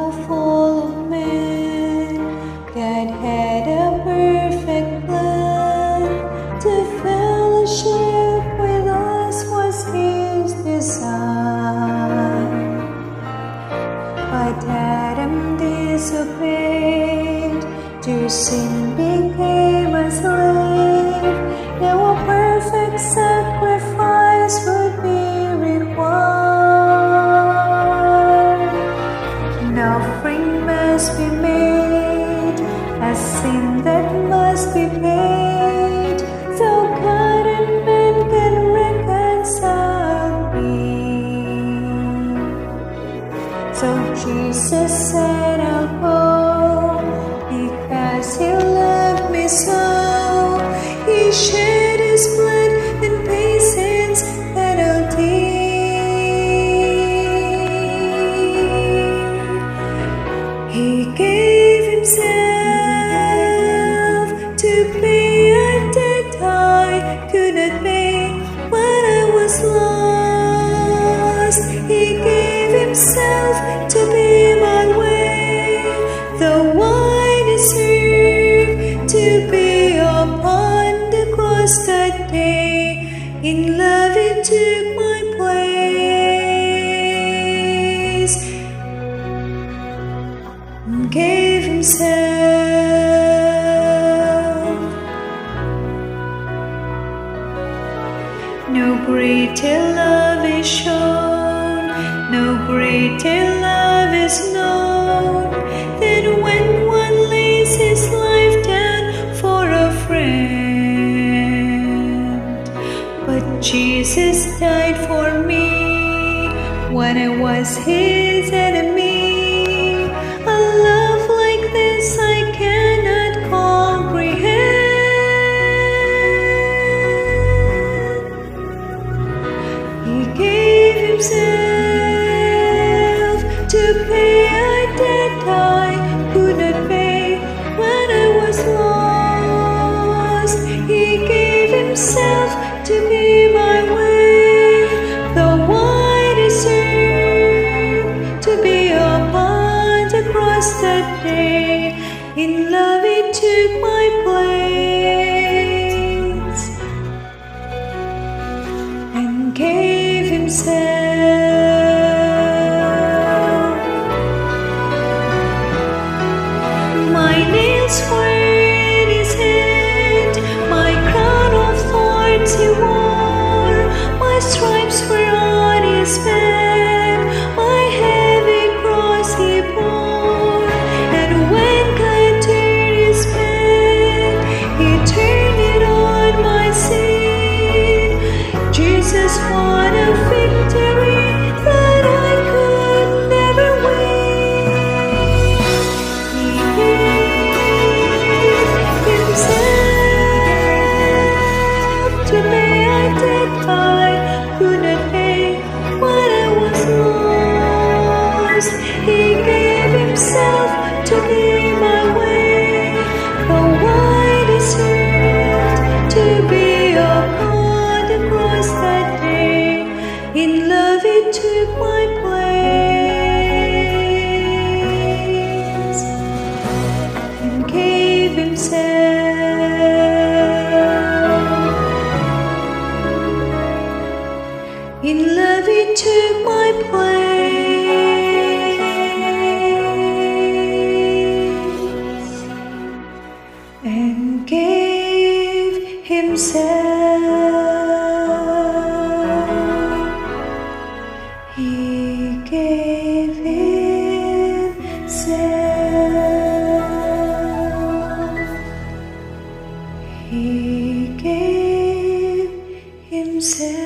world full of men, God had a perfect plan. To fellowship with us was His design. But Adam disobeyed, to sin became a slave. Now a perfect sacrifice would be required. An offering must be made, a sin that must be paid, so God and man can reconcile me. So Jesus said, I'll go, because He loved me so. He shed His blood and paid sin's penalty. He gave Himself to pay a debt I could not pay when I was lost. He gave Himself to be my way, though I deserve to be upon the cross that day. In love He took my place and gave Himself. No greater love is shown, no greater love is known, than when one lays his life down for a friend. But Jesus died for me when I was His enemy. A love like this I cannot comprehend. He gave Himself to pay a debt I could not pay when I was lost. He gave Himself to be my way, though I deserve to be upon the cross that day. In love He took my place and gave Himself. My nails were in His hand, my crown of thorns He wore, my stripes were on His back, my heavy cross He bore. And when God turned His back, He turned it on my sin. Jesus won a victory that I could never win. He gave Himself to pay a debt I could not pay when I was lost. He gave Himself to be my way, though I deserved to be upon the cross that day. In love He took my place and gave Himself. In love He took my place and gave Himself. He gave Himself. He gave Himself.